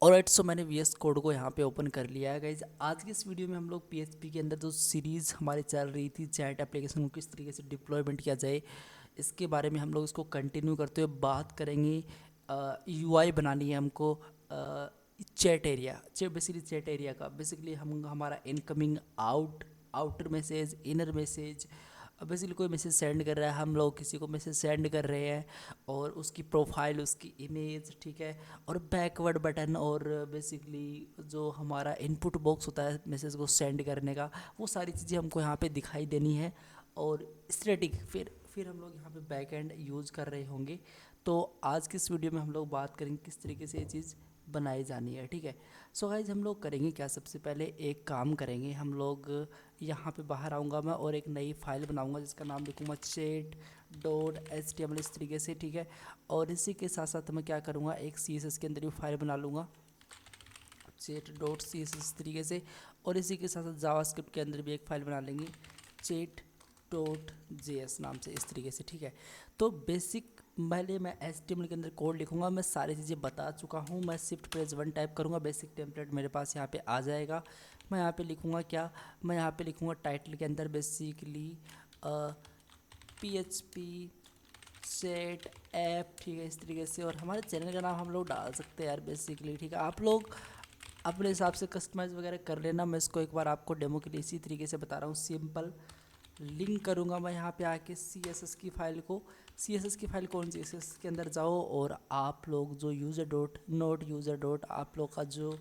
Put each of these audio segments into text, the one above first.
Alright, सो मैंने VS code को यहाँ पे ओपन कर लिया है गाइज। आज की इस वीडियो में हम लोग पीएचपी के अंदर जो सीरीज़ हमारी चल रही थी चैट एप्लीकेशन को किस तरीके से डिप्लॉयमेंट किया जाए, इसके बारे में हम लोग इसको कंटिन्यू करते हुए बात करेंगे। यूआई बनानी है हमको chat area, basically chat area का बेसिकली हम हमारा incoming outer message, inner message, basically कोई मैसेज सेंड कर रहा है, हम लोग किसी को मैसेज सेंड कर रहे हैं और उसकी प्रोफाइल, उसकी इमेज, ठीक है, और बैकवर्ड बटन और बेसिकली जो हमारा इनपुट बॉक्स होता है मैसेज को सेंड करने का, वो सारी चीज़ें हमको यहाँ पे दिखाई देनी है। और स्टैटिक फिर हम लोग यहाँ पे बैक एंड यूज़ कर रहे होंगे। तो आज की इस वीडियो में हम लोग बात करेंगे किस तरीके से ये चीज़ बनाई जानी है, ठीक है। सो गाइज हम लोग करेंगे क्या, सबसे पहले एक काम करेंगे हम लोग, यहाँ पे बाहर आऊँगा मैं और एक नई फाइल बनाऊँगा जिसका नाम लिखूँगा chat.html इस तरीके से, ठीक है। और इसी के साथ साथ मैं क्या करूँगा, एक CSS के अंदर भी फाइल बना लूँगा chat.css इस तरीके से। और इसी के साथ साथ जावास्क्रिप्ट के अंदर भी एक फ़ाइल बना लेंगे chat.js नाम से इस तरीके से, ठीक है। तो बेसिक पहले मैं HTML के अंदर कोड लिखूंगा, मैं सारी चीज़ें बता चुका हूँ। मैं Shift+1 टाइप करूँगा, बेसिक टेम्पलेट मेरे पास यहाँ पे आ जाएगा। मैं यहाँ पे लिखूँगा क्या, मैं यहाँ पे लिखूँगा टाइटल के अंदर बेसिकली PHP चैट ऐप, ठीक है, इस तरीके से। और हमारे चैनल का नाम हम लोग डाल सकते हैं यार बेसिकली, ठीक है। आप लोग अपने हिसाब से कस्टमाइज़ वगैरह कर लेना, मैं इसको एक बार आपको डेमो के लिए इसी तरीके से बता रहा हूँ। सिंपल लिंक करूँगा मैं यहाँ पे आके CSS की फ़ाइल को। CSS की फ़ाइल कौन सी, CSS के अंदर जाओ और आप लोग जो यूज़र डॉट आप लोग का जो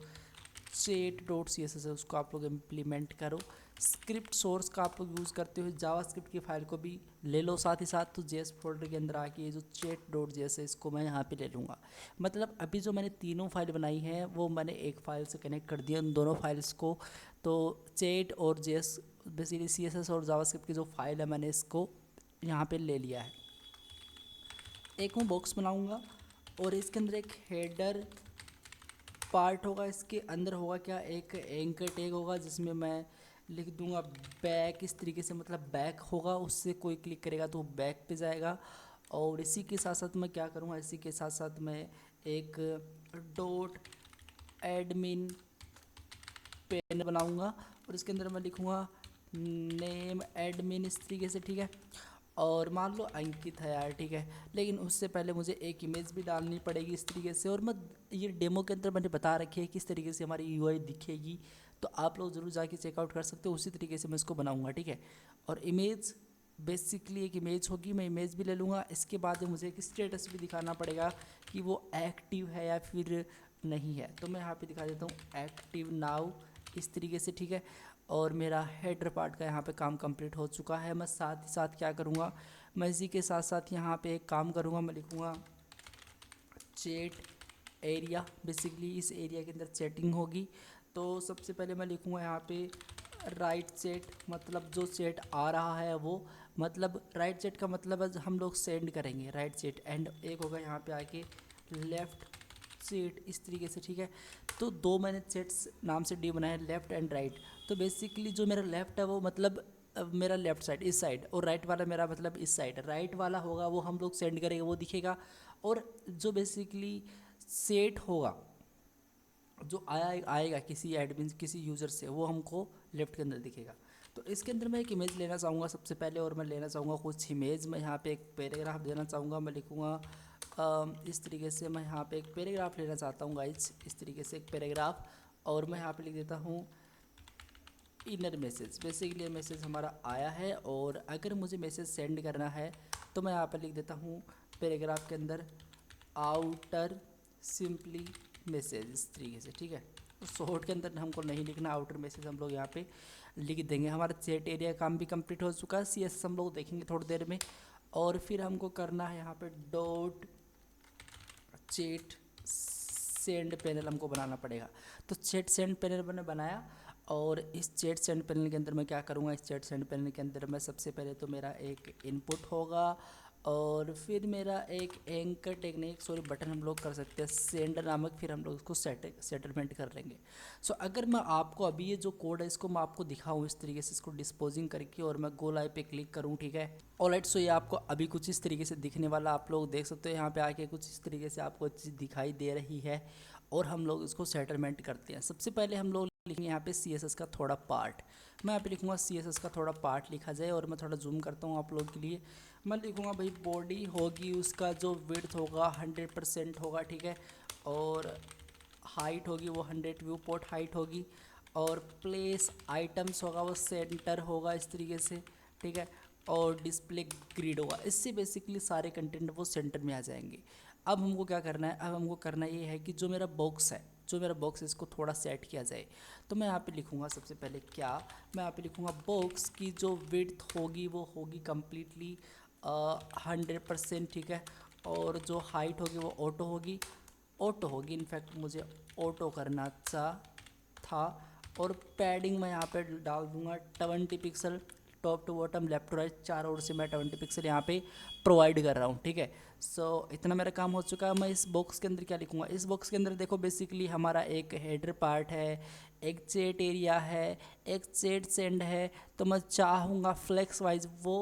chat.css है उसको आप लोग इम्प्लीमेंट करो। स्क्रिप्ट सोर्स का आप लोग यूज़ करते हुए जावास्क्रिप्ट की फ़ाइल को भी ले लो साथ ही साथ। तो जेएस फोल्डर के अंदर आके ये जो chat.js है इसको मैं यहाँ पे ले लूँगा। मतलब अभी जो मैंने तीनों फाइल बनाई हैं वो मैंने एक फ़ाइल से कनेक्ट कर दिया उन दोनों फाइल्स को। तो चैट और जेएस बेसिकली CSS और जावास्क्रिप्ट की जो फाइल है मैंने इसको यहाँ पे ले लिया है। एक मैं बॉक्स बनाऊँगा और इसके अंदर एक हेडर पार्ट होगा, इसके अंदर होगा क्या, एक एंकर टैग होगा जिसमें मैं लिख दूंगा बैक इस तरीके से, मतलब बैक होगा, उससे कोई क्लिक करेगा तो बैक पे जाएगा। और इसी के साथ साथ मैं क्या करूँगा, इसी के साथ साथ मैं एक डॉट एडमिन पेन बनाऊँगा और इसके अंदर मैं लिखूँगा नेम एडमिन इस तरीके से, ठीक है। और मान लो अंकित है यार, ठीक है, लेकिन उससे पहले मुझे एक इमेज भी डालनी पड़ेगी इस तरीके से। और मैं ये डेमो के अंदर मैंने बता रखी है किस तरीके से हमारी यूआई दिखेगी, तो आप लोग ज़रूर जाके चेकआउट कर सकते हो, उसी तरीके से मैं इसको बनाऊंगा, ठीक है। और इमेज बेसिकली एक इमेज होगी, मैं इमेज भी ले लूँगा। इसके बाद मुझे एक स्टेटस भी दिखाना पड़ेगा कि वो एक्टिव है या फिर नहीं है, तो मैं यहाँ पे दिखा देता हूँ एक्टिव नाउ इस तरीके से, ठीक है। और मेरा हेडर पार्ट का यहाँ पे काम कंप्लीट हो चुका है। मैं साथ ही साथ क्या करूँगा, मैं इसी के साथ साथ यहाँ पे एक काम करूँगा, मैं लिखूँगा चैट एरिया, बेसिकली इस एरिया के अंदर चैटिंग होगी। तो सबसे पहले मैं लिखूँगा यहाँ पे राइट चैट, मतलब जो चैट आ रहा है वो, मतलब राइट चैट का मतलब है हम लोग सेंड करेंगे राइट चैट। एंड एक होगा यहाँ पे आके लेफ़्ट चैट इस तरीके से, ठीक है। तो दो मैंने चैट्स नाम से डी बनाया, लेफ़्ट एंड राइट। तो बेसिकली जो मेरा लेफ़्ट है वो मतलब मेरा लेफ़्ट साइड इस साइड, और राइट वाला मेरा मतलब इस साइड। राइट वाला होगा वो हम लोग सेंड करेंगे, वो दिखेगा। और जो बेसिकली सेट होगा, जो आएगा किसी एडमिन किसी यूज़र से, वो हमको लेफ़्ट के अंदर दिखेगा। तो इसके अंदर मैं एक इमेज लेना चाहूँगा सबसे पहले, और मैं लेना चाहूँगा कुछ इमेज। मैं यहाँ पे एक पैराग्राफ देना चाहूँगा, मैं लिखूँगा इस तरीके से। मैं यहाँ पे एक पैराग्राफ लेना चाहता हूँ गाइज, इस तरीके से एक पैराग्राफ। और मैं यहाँ पे लिख देता हूँ इनर मैसेज, बेसिकली मैसेज हमारा आया है और अगर मुझे मैसेज सेंड करना है तो मैं यहाँ पर लिख देता हूँ पैराग्राफ के अंदर आउटर सिंपली मैसेज इस तरीके से, ठीक है। शॉर्ट के अंदर हमको नहीं लिखना, आउटर मैसेज हम लोग यहाँ पे लिख देंगे। हमारा चैट एरिया काम भी कंप्लीट हो चुका है, CSS हम लोग देखेंगे थोड़ी देर में। और फिर हमको करना है यहाँ पे डॉट चैट सेंड पैनल हमको बनाना पड़ेगा। तो चैट सेंड पैनल मैंने बनाया, और इस चैट सेंड पैनल के अंदर मैं क्या करूँगा, इस चैट सेंड पैनल के अंदर मैं सबसे पहले तो मेरा एक इनपुट होगा, और फिर मेरा एक एंकर टेक्निक सॉरी बटन हम लोग कर सकते हैं सेंड नामक, फिर हम लोग उसको सेटलमेंट कर लेंगे। सो अगर मैं आपको अभी ये जो कोड है इसको मैं आपको दिखाऊँ इस तरीके से, इसको डिस्पोजिंग करके, और मैं गो लाइव पे क्लिक करूँ, ठीक है। ऑलराइट, सो ये आपको अभी कुछ इस तरीके से दिखने वाला, आप लोग देख सकते हो यहाँ पे आके कुछ इस तरीके से आपको चीज़ दिखाई दे रही है। और हम लोग इसको सेटलमेंट करते हैं। सबसे पहले हम लोग लिखेंगे यहाँ पे CSS का थोड़ा पार्ट। मैं यहाँ पे लिखूँगा CSS का थोड़ा पार्ट लिखा जाए, और मैं थोड़ा जूम करता हूँ आप लोग के लिए। मैं लिखूँगा भाई बॉडी होगी, उसका जो विड्थ होगा 100% होगा, ठीक है, और हाइट होगी वो 100 व्यू पोर्ट हाइट होगी, और प्लेस आइटम्स होगा वो सेंटर होगा इस तरीके से, ठीक है, और डिस्प्ले ग्रिड होगा। इससे बेसिकली सारे कंटेंट वो सेंटर में आ जाएंगे। अब हमको क्या करना है, अब हमको करना ये है कि जो मेरा बॉक्स है, जो मेरा बॉक्स है, इसको थोड़ा सेट किया जाए। तो मैं यहाँ पे लिखूँगा सबसे पहले क्या, मैं यहाँ पे लिखूँगा बॉक्स की जो विड्थ होगी वो होगी कम्प्लीटली 100%, ठीक है, और जो हाइट होगी वो ऑटो होगी इनफैक्ट मुझे ऑटो करना था। और पैडिंग मैं यहाँ पे डाल दूँगा 20 pixel, top to bottom left to right चारों ओर से मैं 20 पिक्सल यहाँ पे प्रोवाइड कर रहा हूँ, ठीक है। सो इतना मेरा काम हो चुका है। मैं इस बॉक्स के अंदर क्या लिखूँगा, इस बॉक्स के अंदर देखो बेसिकली हमारा एक हेडर पार्ट है, एक चैट एरिया है, एक चैट सेंड है। तो मैं चाहूँगा फ्लेक्स वाइज वो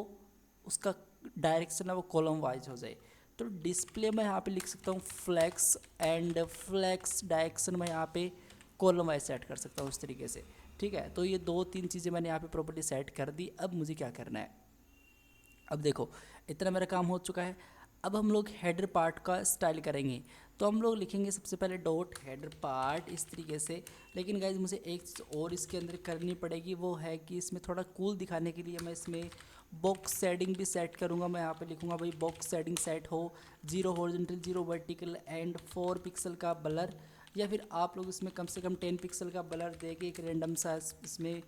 उसका डायरेक्शन है वो कॉलम वाइज हो जाए। तो डिस्प्ले में यहाँ पे लिख सकता हूँ फ्लेक्स, एंड फ्लेक्स डायरेक्शन में यहाँ पे कॉलम वाइज सेट कर सकता हूँ इस तरीके से, ठीक है। तो ये 2-3 चीज़ें मैंने यहाँ पे प्रॉपर्टी सेट कर दी। अब मुझे क्या करना है, अब देखो इतना मेरा काम हो चुका है। अब हम लोग हेडर पार्ट का स्टाइल करेंगे। तो हम लोग लिखेंगे सबसे पहले डॉट हेडर पार्ट इस तरीके से। लेकिन गाइज मुझे एक चीज़ और इसके अंदर करनी पड़ेगी, वो है कि इसमें थोड़ा कूल दिखाने के लिए मैं इसमें बॉक्स शेडिंग भी सेट करूँगा। मैं यहाँ पे लिखूँगा भाई बॉक्स शेडिंग सेट हो 0 हॉरिजॉन्टल 0 वर्टिकल एंड 4 पिक्सल का ब्लर, या फिर आप लोग इसमें कम से कम 10 पिक्सल का ब्लर दे के एक रैंडम सा इसमें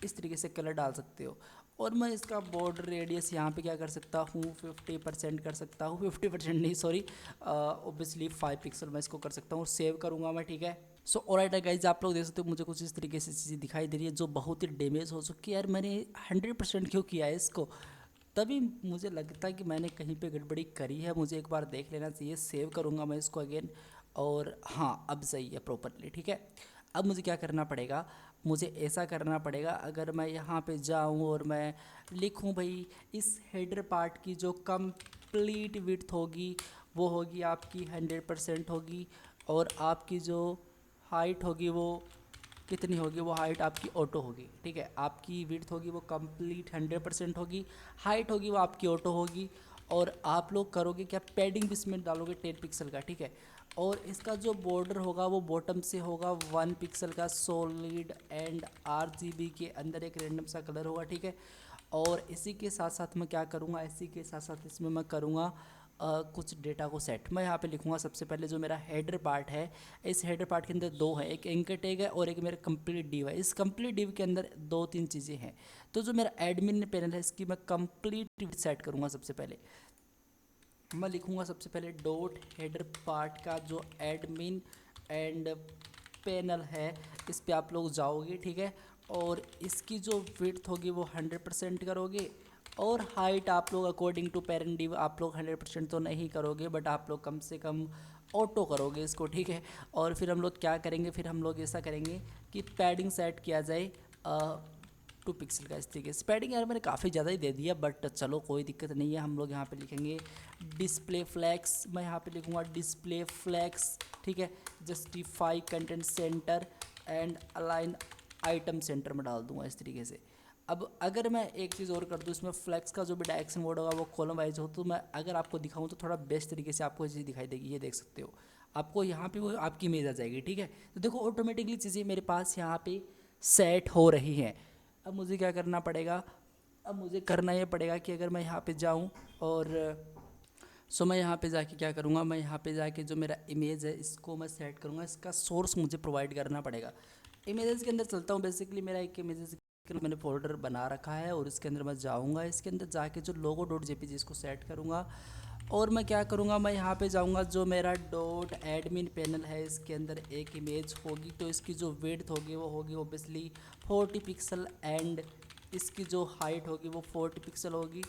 इस तरीके से कलर डाल सकते हो। और मैं इसका बॉर्डर रेडियस यहाँ पे क्या कर सकता हूँ 50% कर सकता हूँ, 50% नहीं सॉरी, ऑब्वियसली 5 पिक्सल मैं इसको कर सकता हूँ और सेव करूँगा मैं, ठीक है। सो ऑलराइट गाइज, आप लोग देख सकते हो मुझे कुछ इस तरीके से चीज़ें दिखाई दे रही है जो बहुत ही डैमेज हो चुकी है। यार मैंने 100% क्यों किया है इसको, तभी मुझे लगता है कि मैंने कहीं पे गड़बड़ी करी है, मुझे एक बार देख लेना चाहिए। सेव करूँगा मैं इसको अगेन, और हाँ अब सही है प्रॉपरली, ठीक है। अब मुझे क्या करना पड़ेगा, मुझे ऐसा करना पड़ेगा, अगर मैं यहाँ पे जाऊँ और मैं लिखूँ भाई इस हेडर पार्ट की जो कंप्लीट विड्थ होगी वो होगी आपकी 100% होगी, और आपकी जो हाइट होगी वो कितनी होगी, वो हाइट आपकी ऑटो होगी, ठीक है। आपकी विड्थ होगी वो कंप्लीट 100% होगी, हाइट होगी वो आपकी ऑटो होगी। और आप लोग करोगे क्या, पैडिंग भी इसमें डालोगे 10 पिक्सल का, ठीक है। और इसका जो बॉर्डर होगा वो बॉटम से होगा 1 पिक्सल का सॉलिड, एंड RGB के अंदर एक रैंडम सा कलर होगा, ठीक है। और इसी के साथ साथ मैं क्या करूँगा, इसी के साथ साथ इसमें मैं करूँगा कुछ डेटा को सेट। मैं यहाँ पे लिखूँगा सबसे पहले जो मेरा हेडर पार्ट है, इस हेडर पार्ट के अंदर 2 है, एक एंकर टैग है और एक मेरा कंप्लीट डिव है। इस कंप्लीट डिव के अंदर 2-3 चीज़ें हैं। तो जो मेरा एडमिन पैनल है इसकी मैं कंप्लीट सेट करूँगा। सबसे पहले मैं लिखूँगा सबसे पहले डॉट हेडर पार्ट का जो एडमिन एंड पैनल है इस पे आप लोग जाओगे, ठीक है। और इसकी जो विड्थ होगी वो 100% करोगे, और हाइट आप लोग अकॉर्डिंग टू पेरेंट डिव आप लोग 100% तो नहीं करोगे, बट आप लोग कम से कम ऑटो करोगे इसको, ठीक है। और फिर हम लोग क्या करेंगे, फिर हम लोग ऐसा करेंगे कि पैडिंग सेट किया जाए 2 पिक्सल का इस तरीके से। पैडिंग यार मैंने काफ़ी ज़्यादा ही दे दिया, बट चलो कोई दिक्कत नहीं है। हम लोग यहाँ पे लिखेंगे डिस्प्ले फ्लैक्स, मैं यहाँ पे लिखूँगा डिस्प्ले फ्लैक्स, ठीक है। Justify content centre and align item centre में डाल दूँगा इस तरीके से। अब अगर मैं एक चीज़ और कर दूँ, इसमें फ्लैक्स का जो भी डायरेक्शन मोड होगा वो कॉलम वाइज हो, तो मैं अगर आपको दिखाऊँ तो थोड़ा बेस्ट तरीके से आपको ये चीज़ दिखाई देगी। ये देख सकते हो आपको यहाँ पे वो आपकी इमेज आ जाएगी, ठीक है। तो देखो ऑटोमेटिकली चीज़ें मेरे पास यहाँ पे सेट हो रही हैं। अब मुझे क्या करना पड़ेगा, अब मुझे करना ये पड़ेगा कि अगर मैं यहाँ पे जाऊँ और मैं यहाँ पे जाके क्या करूँगा, मैं यहाँ पे जाके जो मेरा इमेज है इसको मैं सेट करूँगा। इसका सोर्स मुझे प्रोवाइड करना पड़ेगा। इमेजेस के अंदर चलता हूँ, बेसिकली मेरा एक इमेजेस मैंने फोल्डर बना रखा है और इसके अंदर मैं जाऊँगा। इसके अंदर जाके जो logo.jpg इसको सेट करूँगा, और मैं क्या करूँगा, मैं यहाँ पे जाऊँगा जो मेरा डॉट एडमिन पैनल है इसके अंदर एक इमेज होगी। तो इसकी जो विड्थ होगी वो होगी ओबियसली 40 पिक्सल, एंड इसकी जो हाइट होगी वो 40 पिक्सल होगी।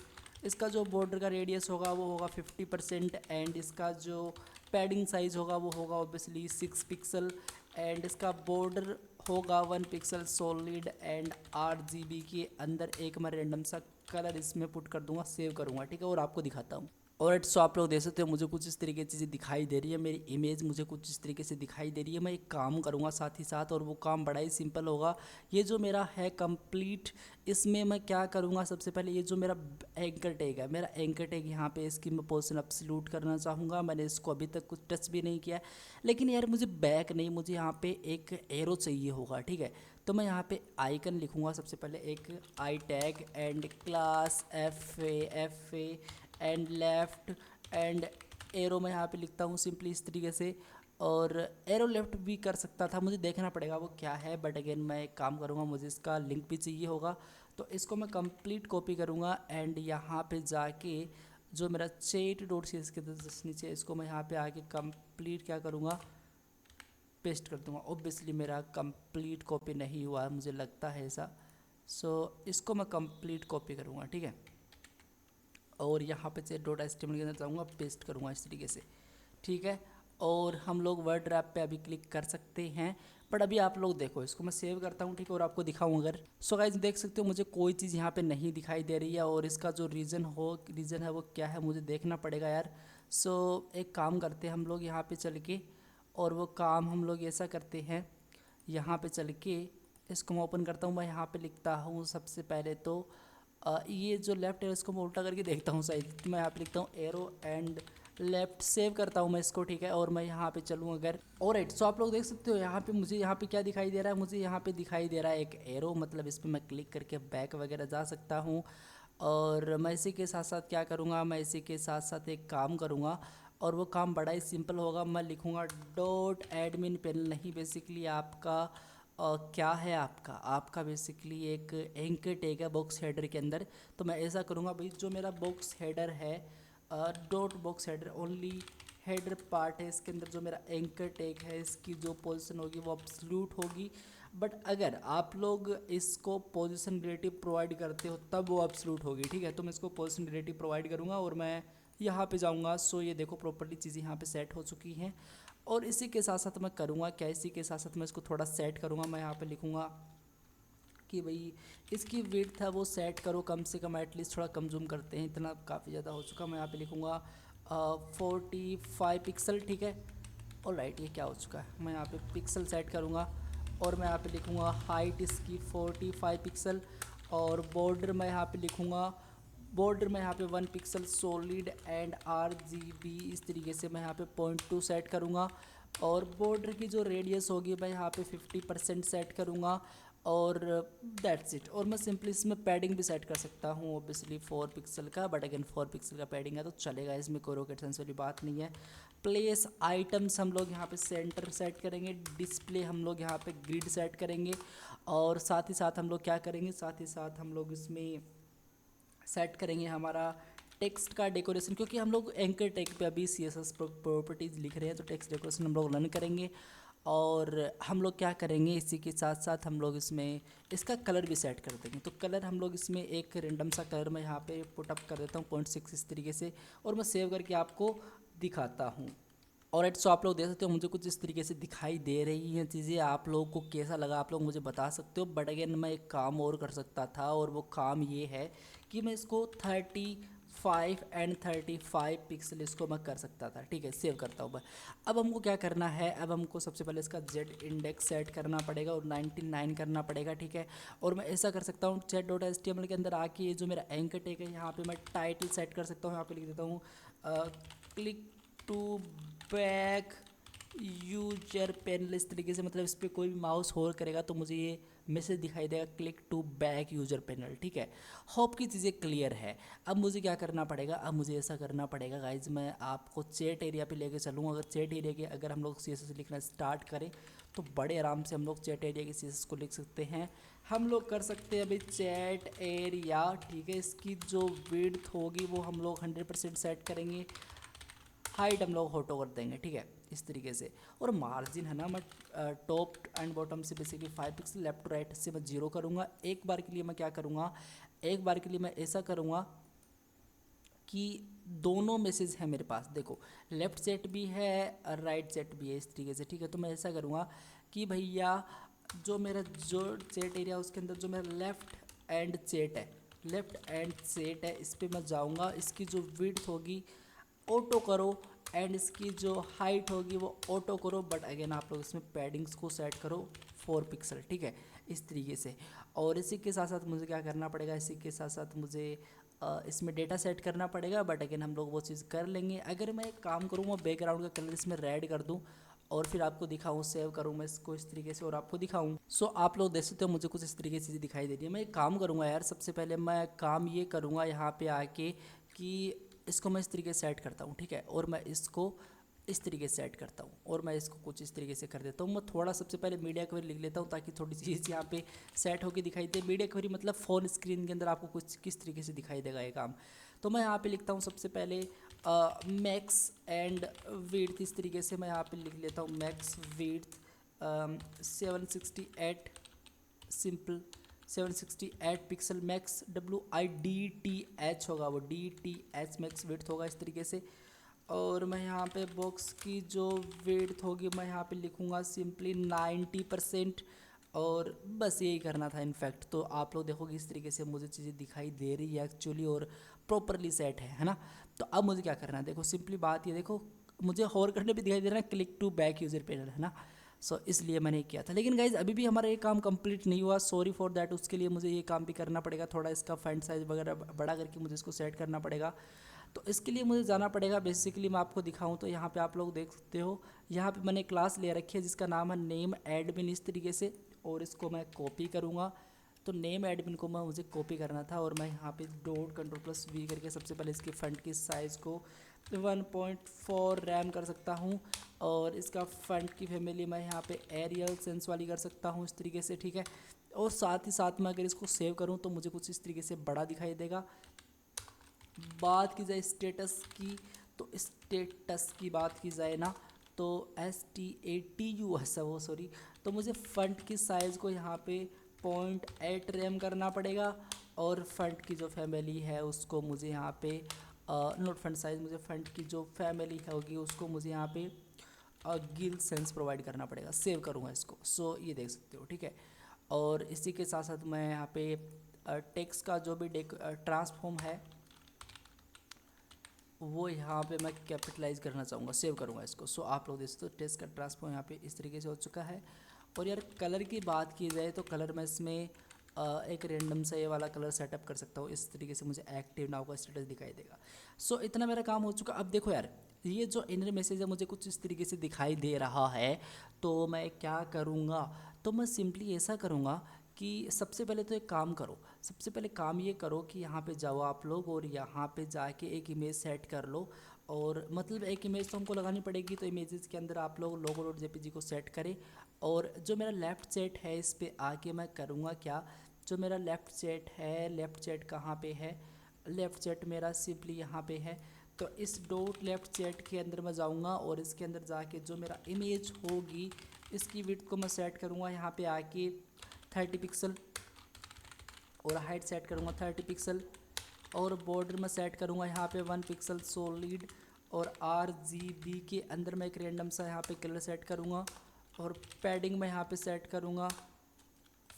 इसका जो बॉर्डर का रेडियस होगा वो होगा 50%, एंड इसका जो पैडिंग साइज़ होगा वो होगा ओबियसली 6 पिक्सल, एंड इसका बॉर्डर होगा 1 पिक्सल सॉलिड, एंड RGB के अंदर एक मैं रैंडम सा कलर इसमें पुट कर दूंगा, सेव करूंगा, ठीक है। और आपको दिखाता हूँ। और सो आप लोग देख सकते हो मुझे कुछ इस तरीके की चीज़ें दिखाई दे रही है, मेरी इमेज मुझे कुछ इस तरीके से दिखाई दे रही है। मैं एक काम करूँगा साथ ही साथ, और वो काम बड़ा ही सिंपल होगा। ये जो मेरा है कंप्लीट, इसमें मैं क्या करूँगा, सबसे पहले ये जो मेरा एंकर टैग है, मेरा एंकर टैग यहाँ पे इसकी मैं पोजीशन अपसल्यूट करना चाहूँगा। मैंने इसको अभी तक कुछ टच भी नहीं किया है, लेकिन यार मुझे बैक नहीं, मुझे यहाँ पे एक एरो चाहिए होगा, ठीक है। तो मैं यहाँ पे आइकन लिखूँगा सबसे पहले, एक I tag and class F A and left and arrow मैं यहाँ पे लिखता हूँ सिंपली इस तरीके से। और एरो लेफ़्ट भी कर सकता था, मुझे देखना पड़ेगा वो क्या है, बट अगेन मैं एक काम करूँगा, मुझे इसका लिंक भी चाहिए होगा। तो इसको मैं कंप्लीट कॉपी करूँगा एंड यहाँ पे जाके जो मेरा चेट डॉट सी एस के जस्ट नीचे, इसको मैं यहाँ पे आके कंप्लीट क्या करूँगा, पेस्ट कर दूँगा। ऑब्वियसली मेरा कंप्लीट कॉपी नहीं हुआ है, मुझे लगता है ऐसा। सो इसको मैं कंप्लीट कॉपी करूँगा, ठीक है। और यहाँ पे से डॉट एचटीएमएल के अंदर जाऊँगा, पेस्ट करूँगा इस तरीके से, ठीक है। और हम लोग वर्ड रैप पे अभी क्लिक कर सकते हैं, बट अभी आप लोग देखो, इसको मैं सेव करता हूँ, ठीक है, और आपको दिखाऊँ अगर। सो गाइस देख सकते हो मुझे कोई चीज़ यहाँ पे नहीं दिखाई दे रही है, और इसका जो रीज़न है वो क्या है, मुझे देखना पड़ेगा यार। सो एक काम करते हैं हम लोग यहाँ पे चल के, और वो काम हम लोग ऐसा करते हैं, यहाँ पे चल के इसको मैं ओपन करता हूँ। मैं यहाँ पे लिखता हूँ सबसे पहले तो ये जो लेफ़्ट है इसको मैं उल्टा करके देखता हूँ शायद, तो मैं यहाँ पे लिखता हूँ एरो एंड लेफ़्ट, सेव करता हूँ मैं इसको, ठीक है। और मैं यहाँ पे चलूँ अगर, और सो आप लोग देख सकते हो यहाँ पे मुझे यहाँ पे क्या दिखाई दे रहा है, मुझे यहाँ पे दिखाई दे रहा है एक एरो, मतलब इस पर मैं क्लिक करके बैक वगैरह जा सकता हूँ। और मैं इसी के साथ साथ क्या करूँगा, मैं इसी के साथ साथ एक काम करूँगा, और वो काम बड़ा ही सिंपल होगा। मैं लिखूँगा डॉट एडमिन पैनल, नहीं बेसिकली आपका क्या है, आपका बेसिकली एक एंकर टैग है बॉक्स हेडर के अंदर। तो मैं ऐसा करूँगा भाई, जो मेरा बॉक्स हेडर है, dot box header only header part है, इसके अंदर जो मेरा एंकर टैग है इसकी जो पोजीशन होगी वो एब्सोल्यूट होगी। बट अगर आप लोग इसको पोजीशन रिलेटिव प्रोवाइड करते हो तब वो एब्सोल्यूट होगी, ठीक है। तो मैं इसको पोजीशन रिलेटिव प्रोवाइड करूँगा, और मैं यहाँ पे जाऊँगा। सो ये देखो प्रॉपर्ली चीज़ें यहाँ पे सेट हो चुकी हैं। और इसी के साथ साथ मैं करूँगा क्या, इसी के साथ साथ मैं इसको थोड़ा सेट करूँगा। मैं यहाँ पे लिखूँगा कि भाई इसकी विड्थ है वो सेट करो, कम से कम एटलीस्ट थोड़ा कम जूम करते हैं, इतना काफ़ी ज़्यादा हो चुका। मैं यहाँ पे लिखूँगा 45 पिक्सल, ठीक है। और राइट, ये क्या हो चुका है, मैं यहाँ पे पिक्सल सेट करूँगा, और मैं यहाँ पे लिखूँगा हाइट इसकी 45 पिक्सल। और बॉर्डर मैं यहाँ पे लिखूँगा, बॉर्डर में यहाँ पे 1 पिक्सल सॉलिड एंड RGB, इस तरीके से मैं यहाँ पे 0.2 सेट करूँगा। और बॉर्डर की जो रेडियस होगी मैं यहाँ पे 50% सेट करूँगा, और दैट्स इट। और मैं सिंपली इसमें पैडिंग भी सेट कर सकता हूँ ऑब्वियसली 4 पिक्सल का, बट अगेन 4 पिक्सल का पैडिंग है तो चलेगा, इसमें कोई रॉकेट साइंस वाली बात नहीं है। प्लेस आइटम्स हम लोग यहाँ पे सेंटर सेट करेंगे, डिस्प्ले हम लोग यहाँ पे ग्रिड सेट करेंगे, और साथ ही साथ हम लोग क्या करेंगे, साथ ही साथ हम लोग इसमें सेट करेंगे हमारा टेक्स्ट का डेकोरेशन, क्योंकि हम लोग एंकर टैग पे अभी CSS प्रॉपर्टीज़ लिख रहे हैं, तो टेक्स्ट डेकोरेशन हम लोग रन करेंगे। और हम लोग क्या करेंगे, इसी के साथ साथ हम लोग इसमें इसका कलर भी सेट कर देंगे। तो कलर हम लोग इसमें एक रेंडम सा कलर मैं यहाँ पे पुटअप कर देता हूँ 0.6 इस तरीके से, और मैं सेव करके आपको दिखाता हूँ। और सो आप लोग देख सकते हो मुझे कुछ इस तरीके से दिखाई दे रही हैं चीज़ें, आप लोगों को कैसा लगा आप लोग मुझे बता सकते हो। बट अगेन मैं एक काम और कर सकता था, और वो काम ये है कि मैं इसको 35 एंड 35 पिक्सल इसको मैं कर सकता था, ठीक है। सेव करता हूँ मैं। अब हमको क्या करना है, अब हमको सबसे पहले इसका जेड इंडेक्स सेट करना पड़ेगा और 99 करना पड़ेगा, ठीक है। और मैं ऐसा कर सकता हूँ chat.html के अंदर आके, ये जो मेरा एंकर टैग है यहाँ पे मैं टाइटल सेट कर सकता हूँ, यहाँ पे लिख देता हूँ click to back user panel, इस तरीके से, मतलब इस पर कोई भी माउस होल्ड करेगा तो मुझे ये मैसेज दिखाई देगा click to back user panel, ठीक है। होप की चीज़ें क्लियर है। अब मुझे क्या करना पड़ेगा, अब मुझे ऐसा करना पड़ेगा गाइज, मैं आपको चैट एरिया पे लेके चलूँ। अगर चैट एरिया के अगर हम लोग CSS लिखना स्टार्ट करें तो बड़े आराम से हम लोग चैट एरिया की CSS को लिख सकते हैं। हम लोग कर सकते हैं अभी चैट एरिया, ठीक है। इसकी जो विड्थ होगी वो हम लोग 100% सेट करेंगे, हाइट हम लोग ऑटो कर देंगे, ठीक है, इस तरीके से। और मार्जिन है ना, मैं टॉप एंड बॉटम से basically 5 pixel, left to right से मैं 0 करूँगा। एक बार के लिए मैं क्या करूँगा, एक बार के लिए मैं ऐसा करूँगा कि दोनों मैसेज है मेरे पास, देखो लेफ़्ट सेट भी है और राइट सेट भी है, इस तरीके से, ठीक है। तो मैं ऐसा करूँगा कि भैया जो मेरा जो चैट एरिया उसके अंदर जो मेरा लेफ़्ट एंड चैट है, लेफ़्ट एंड चैट है, इस पर मैं जाऊँगा। इसकी जो विड्थ होगी ऑटो करो एंड इसकी जो हाइट होगी वो ऑटो करो, बट अगेन आप लोग इसमें पैडिंग्स को सेट करो 4 पिक्सल, ठीक है, इस तरीके से। और इसी के साथ साथ मुझे क्या करना पड़ेगा, इसी के साथ साथ मुझे इसमें डेटा सेट करना पड़ेगा, बट अगेन हम लोग वो चीज़ कर लेंगे। अगर मैं एक काम करूँ, मैं बैकग्राउंड का कलर इसमें रेड कर दूँ और फिर आपको दिखाऊँ, सेव करूँ मैं इसको इस तरीके से और आपको दिखाऊँ। सो आप लोग देख सकते हो मुझे कुछ इस तरीके से दिखाई दे रही है। मैं एक काम करूँगा यार, सबसे पहले मैं काम ये करूँगा यहाँ पे आके कि इसको मैं इस तरीके से सेट करता हूँ, ठीक है, और मैं इसको इस तरीके से सेट करता हूँ और मैं इसको कुछ इस तरीके से कर देता हूँ। मैं थोड़ा सबसे पहले मीडिया क्वेरी लिख लेता हूँ ताकि थोड़ी चीज़ यहाँ पे सेट होकर दिखाई दे। मीडिया क्वेरी मतलब फ़ोन स्क्रीन के अंदर आपको कुछ किस तरीके से दिखाई देगा ये काम। तो मैं यहाँ पे लिखता हूँ सबसे पहले मैक्स एंड विड्थ, इस तरीके से मैं यहाँ पे लिख लेता हूँ max width 768 simple 768 pixel max, WIDTH होगा, वो DTH मैक्स विड्थ होगा इस तरीके से। और मैं यहाँ पे बॉक्स की जो विड्थ होगी मैं यहाँ पे लिखूँगा सिंपली 90%। और बस यही करना था इनफैक्ट। तो आप लोग देखोगे इस तरीके से मुझे चीज़ें दिखाई दे रही है एक्चुअली और प्रॉपरली सेट है ना। तो अब मुझे क्या करना है, देखो सिंपली बात ये देखो, मुझे होर करने भी दिखाई दे रहा है click to back user panel, है ना। सो इसलिए मैंने किया था। लेकिन गाइज अभी भी हमारा ये काम कंप्लीट नहीं हुआ, सॉरी फॉर दैट। उसके लिए मुझे ये काम भी करना पड़ेगा, थोड़ा इसका फंट साइज़ वगैरह बड़ा करके मुझे इसको सेट करना पड़ेगा। तो इसके लिए मुझे जाना पड़ेगा, बेसिकली मैं आपको दिखाऊं तो यहाँ पे आप लोग देख सकते हो, यहाँ पे मैंने क्लास ले रखी है जिसका नाम है नेम एडमिन इस तरीके से। और इसको मैं कॉपी करूँगा, तो नेम एडमिन को मुझे कॉपी करना था और मैं यहाँ पे $CTRL+V करके सबसे पहले इसके फ्रंट की साइज़ को 1.4 रैम कर सकता हूँ। और इसका फ्रंट की फैमिली मैं यहाँ पे एरियल सेंस वाली कर सकता हूँ इस तरीके से, ठीक है। और साथ ही साथ मैं अगर इसको सेव करूँ तो मुझे कुछ इस तरीके से बड़ा दिखाई देगा। बात की जाए स्टेटस की, तो स्टेटस की बात की जाए ना तो STATU ऐसा वो सॉरी, तो मुझे फ्रंट की साइज़ को यहाँ पे 0.8 रैम करना पड़ेगा। और फ्रंट की जो फैमिली है उसको मुझे यहाँ पे नोट फ्रंट साइज़, मुझे फ्रंट की जो फैमिली होगी उसको मुझे यहाँ पे गिल सेंस प्रोवाइड करना पड़ेगा। सेव करूँगा इसको, सो ये देख सकते हो, ठीक है। और इसी के साथ साथ मैं यहाँ पे टेक्स्ट का जो भी ट्रांसफॉर्म है वो यहाँ पे मैं कैपिटलाइज करना चाहूँगा, सेव करूँगा इसको। सो आप लोग देखो टेक्स्ट का ट्रांसफॉर्म यहाँ पे इस तरीके से हो चुका है। और यार कलर की बात की जाए तो कलर मैं इसमें एक रेंडम सा ये वाला कलर सेटअप कर सकता हूँ, इस तरीके से मुझे एक्टिव नाउ का स्टेटस दिखाई देगा। सो इतना मेरा काम हो चुका। अब देखो यार, ये जो इनर मैसेज है मुझे कुछ इस तरीके से दिखाई दे रहा है, तो मैं क्या करूँगा, तो मैं सिंपली ऐसा करूँगा कि सबसे पहले तो एक काम करो, सबसे पहले काम ये करो कि यहाँ पे जाओ आप लोग और यहाँ पे जाके एक इमेज सेट कर लो। और मतलब एक इमेज तो हमको लगानी पड़ेगी, तो इमेजेस के अंदर आप लोग logo.jpg को सेट करें। और जो मेरा लेफ़्ट चैट है इस पे आके मैं करूँगा क्या, जो मेरा लेफ़्ट चैट है, लेफ़्ट चैट कहाँ पे है, लेफ़्ट चैट मेरा सिंपली यहाँ पे है। तो इस डॉट लेफ़्ट चैट के अंदर मैं जाऊँगा और इसके अंदर जाके जो मेरा इमेज होगी इसकी विड्थ को मैं सेट करूँगा यहाँ पे आके 30 पिक्सल और हाइट सेट करूँगा 30 पिक्सल। और बॉर्डर में सेट करूँगा यहाँ पे 1 पिक्सल सॉलिड। और RGB के अंदर मैं एक रेंडम सा यहाँ पे कलर सेट करूँगा। और पैडिंग में यहाँ पे सेट करूँगा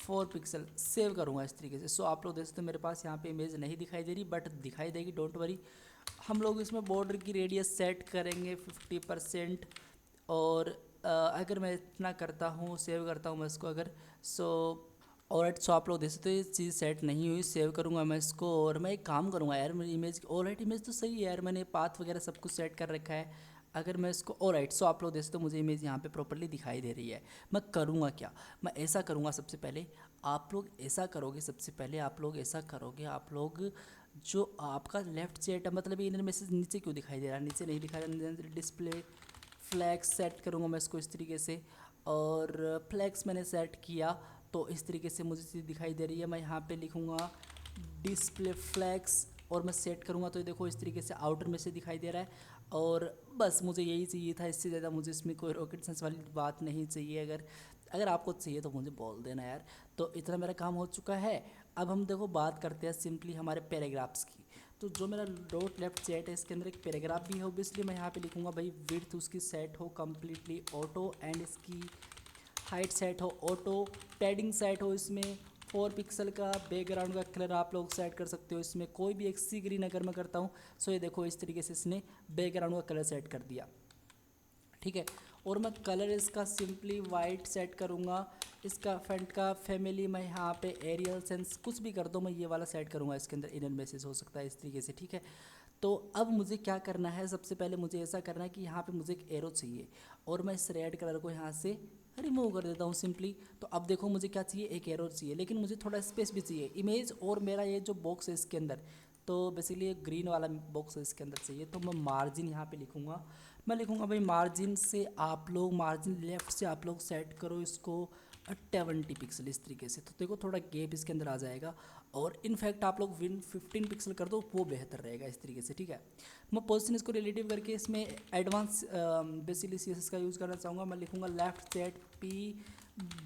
4 पिक्सल, सेव करूँगा इस तरीके से। सो आप लोग देख सकते हो मेरे पास यहाँ पे इमेज नहीं दिखाई दे रही, बट दिखाई देगी, डोंट वरी। हम लोग इसमें बॉर्डर की रेडियस सेट करेंगे 50%। और अगर मैं इतना करता हूँ, सेव करता हूँ मैं इसको अगर, सो ऑलराइट। सो आप लोग देख सकते हो ये चीज़ सेट नहीं हुई, सेव करूँगा मैं इसको। और मैं एक काम करूँगा यार, मेरी इमेज ऑलराइट, इमेज तो सही है यार, मैंने पाथ वगैरह सब कुछ सेट कर रखा है। अगर मैं इसको ऑलराइट, सो आप लोग देख सकते हो मुझे इमेज यहाँ पे प्रॉपर्ली दिखाई दे रही है। मैं करूँगा क्या, मैं ऐसा करूँगा, सबसे पहले आप लोग ऐसा करोगे, सबसे पहले आप लोग ऐसा करोगे, आप लोग जो आपका लेफ़्ट चैट है, मतलब इनर मैसेज नीचे क्यों दिखाई दे रहा है, नीचे नहीं दिखा रहा, डिस्प्ले फ्लैक्स सेट करूँगा मैं इसको इस तरीके से। और फ्लैक्स मैंने सेट किया तो इस तरीके से मुझे चीज़ दिखाई दे रही है। मैं यहाँ पे लिखूँगा डिस्प्ले फ्लैक्स और मैं सेट करूँगा तो ये देखो इस तरीके से आउटर में से दिखाई दे रहा है। और बस मुझे यही चाहिए था, इससे ज़्यादा मुझे इसमें कोई रॉकेट साइंस वाली बात नहीं चाहिए। अगर अगर आपको चाहिए तो मुझे बोल देना यार। तो इतना मेरा काम हो चुका है। अब हम देखो बात करते हैं सिंपली हमारे पैराग्राफ्स की। तो जो मेरा डॉट लेफ्ट चैट है इसके अंदर एक पैराग्राफ भी है, ऑब्वियसली मैं यहाँ पे लिखूँगा भाई विड्थ उसकी सेट हो कम्प्लीटली ऑटो एंड इसकी हाइट सेट हो ऑटो, पैडिंग सेट हो इसमें 4 पिक्सल का बैकग्राउंड का कलर आप लोग सेट कर सकते हो। इसमें कोई भी एक सी ग्रीन अगर मैं करता हूँ, सो ये देखो इस तरीके से इसने बैकग्राउंड का कलर सेट कर दिया, ठीक है। और मैं कलर इसका सिंपली वाइट सेट करूँगा। इसका फ्रंट का फैमिली मैं यहाँ पे एरियल सेंस कुछ भी कर दो, मैं ये वाला सेट करूँगा। इसके अंदर इनर मैसेज हो सकता है इस तरीके से, ठीक है। तो अब मुझे क्या करना है, सबसे पहले मुझे ऐसा करना है कि यहाँ पे मुझे एक एरो चाहिए और मैं इस रेड कलर को यहाँ से रिमूव कर देता हूँ सिंपली। तो अब देखो मुझे क्या चाहिए, एक एरो चाहिए, लेकिन मुझे थोड़ा स्पेस भी चाहिए। इमेज और मेरा ये जो बॉक्स है इसके अंदर, तो बेसिकली एक ग्रीन वाला बॉक्स है इसके अंदर चाहिए। तो मैं मार्जिन यहाँ पे लिखूँगा, मैं लिखूँगा भाई मार्जिन से आप लोग, मार्जिन लेफ़्ट से आप लोग सेट करो इसको 70 पिक्सल इस तरीके से। तो देखो थोड़ा गैप इसके अंदर आ जाएगा, और इनफैक्ट आप लोग 15 पिक्सल कर दो वो बेहतर रहेगा इस तरीके से, ठीक है। मैं पोजीशन इसको रिलेटिव करके इसमें एडवांस बेसिकली CSS का यूज़ करना चाहूँगा। मैं लिखूँगा लेफ्ट सेट P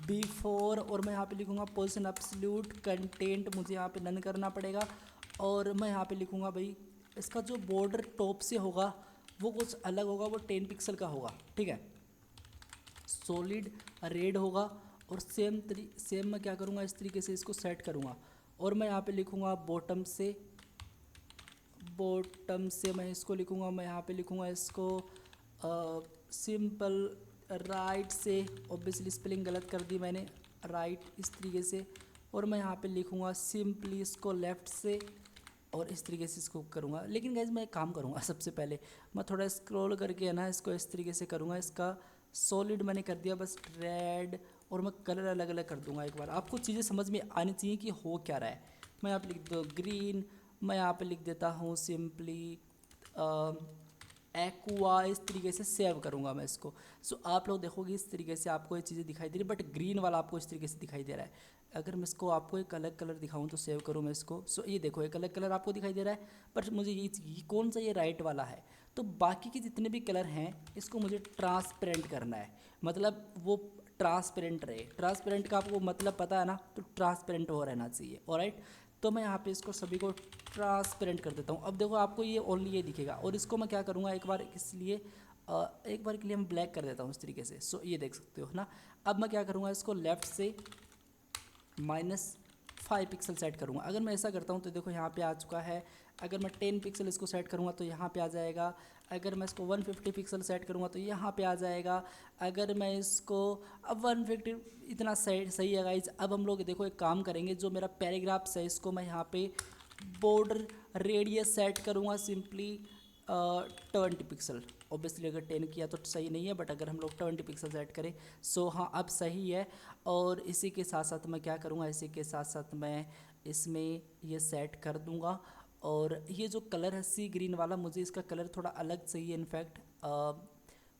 before, और मैं यहाँ पे लिखूँगा पोजीशन एब्सोल्यूट कंटेंट, मुझे यहाँ पे नन करना पड़ेगा। और मैं यहाँ पे लिखूँगा भाई इसका जो बॉर्डर टॉप से होगा वो कुछ अलग होगा, वो 10 पिक्सल का होगा, ठीक है। सॉलिड रेड होगा, और सेम मैं क्या करूँगा, इस तरीके से इसको सेट करूँगा। और मैं यहाँ पे लिखूँगा बॉटम से मैं इसको लिखूँगा, मैं यहाँ पे लिखूँगा इसको सिंपल राइट से, ऑब्वियसली स्पेलिंग गलत कर दी मैंने, राइट इस तरीके से। और मैं यहाँ पे लिखूँगा सिंपली इसको लेफ़्ट से, और इस तरीके से इसको करूँगा। लेकिन गाइज मैं एक काम करूँगा, सबसे पहले मैं थोड़ा स्क्रॉल करके है ना इसको इस तरीके से करूँगा। इसका सॉलिड मैंने कर दिया बस रेड, और मैं कलर अलग अलग कर दूँगा। एक बार आपको चीज़ें समझ में आनी चाहिए कि हो क्या रहा है। मैं यहाँ पे लिख दो ग्रीन, मैं यहाँ पे लिख देता हूँ सिंपली एक्वा, इस तरीके से सेव करूँगा मैं इसको। सो आप लोग देखोगे इस तरीके से आपको ये चीज़ें दिखाई दे रही, बट ग्रीन वाला आपको इस तरीके से दिखाई दे रहा है। अगर मैं इसको आपको एक अलग कलर दिखाऊं तो सेव करूं मैं इसको, सो ये देखो एक अलग कलर आपको दिखाई दे रहा है, पर मुझे ये कौन सा, ये राइट वाला है। तो बाकी के जितने भी कलर हैं इसको मुझे ट्रांसपेरेंट करना है, मतलब वो ट्रांसपेरेंट रहे। ट्रांसपेरेंट का आपको मतलब पता है ना, तो ट्रांसपेरेंट हो रहना चाहिए, ऑलराइट। तो मैं यहाँ पे इसको सभी को ट्रांसपेरेंट कर देता हूँ। अब देखो आपको ये ओनली ये दिखेगा, और इसको मैं क्या करूँगा एक बार इसलिए एक बार के लिए मैं ब्लैक कर देता हूँ इस तरीके से। सो ये देख सकते हो ना। अब मैं क्या करूँगा, इसको लेफ़्ट से -5 पिक्सल सेट करूँगा। अगर मैं ऐसा करता हूँ तो देखो यहाँ पे आ चुका है। अगर मैं 10 पिक्सल इसको सेट करूँगा तो यहाँ पे आ जाएगा। अगर मैं इसको 150 पिक्सल सेट करूँगा तो यहाँ पे आ जाएगा। अगर मैं इसको अब 150, इतना सही है गाइज। अब हम लोग देखो एक काम करेंगे, जो मेरा पैराग्राफ्स है इसको मैं यहाँ पे बॉर्डर रेडियस सेट करूँगा सिंपली 20 पिक्सल। ऑब्वियसली अगर 10 किया तो सही नहीं है, बट अगर हम लोग 20 पिक्सल सेट करें सो हाँ अब सही है। और इसी के साथ साथ मैं क्या करूँगा, इसी के साथ साथ मैं इसमें ये सेट कर दूँगा। और ये जो कलर है सी ग्रीन वाला, मुझे इसका कलर थोड़ा अलग चाहिए। इनफैक्ट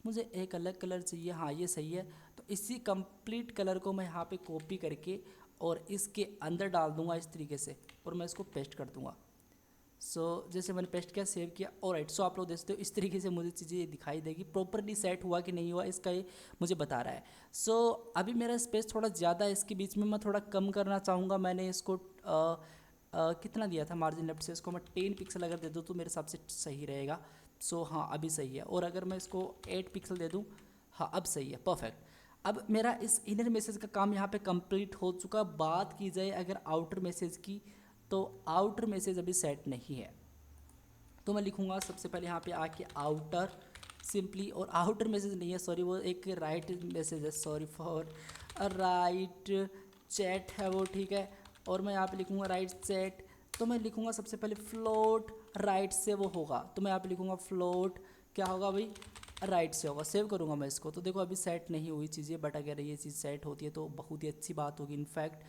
मुझे एक अलग कलर चाहिए, हाँ ये सही है। तो इसी कंप्लीट कलर को मैं यहाँ पे कॉपी करके और इसके अंदर डाल दूँगा इस तरीके से, और मैं इसको पेस्ट कर दूँगा। सो जैसे मैंने पेस्ट किया, सेव किया, ऑलराइट। सो आप लोग देखते हो इस तरीके से मुझे चीज़ें दिखाई देगी। प्रॉपरली सेट हुआ कि नहीं हुआ इसका ये मुझे बता रहा है। सो अभी मेरा स्पेस थोड़ा ज़्यादा है, इसके बीच में मैं थोड़ा कम करना चाहूँगा। मैंने इसको कितना दिया था मार्जिन लेफ्ट से, इसको मैं 10 पिक्सल अगर दे दूँ तो मेरे हिसाब से सही रहेगा। सो हाँ अभी सही है। और अगर मैं इसको 8 पिक्सल दे दूँ, हाँ अब सही है, परफेक्ट। अब मेरा इस इनर मैसेज का काम यहाँ पे कंप्लीट हो चुका। बात की जाए अगर आउटर मैसेज की, तो आउटर मैसेज अभी सेट नहीं है। तो मैं लिखूँगा सबसे पहले यहाँ पे आके आउटर सिंपली, और आउटर मैसेज नहीं है सॉरी, वो एक राइट मैसेज है, सॉरी फॉर राइट चैट है वो, ठीक है। और मैं यहाँ पे लिखूँगा राइट चैट। तो मैं लिखूँगा सबसे पहले फ्लोट, राइट से वो होगा, तो मैं यहाँ पे लिखूँगा फ्लोट, क्या होगा भाई, राइट से होगा। सेव करूँगा मैं इसको। तो देखो अभी सेट नहीं हुई चीज़ें, बट अगर ये चीज़ सेट होती है तो बहुत ही अच्छी बात होगी। इनफैक्ट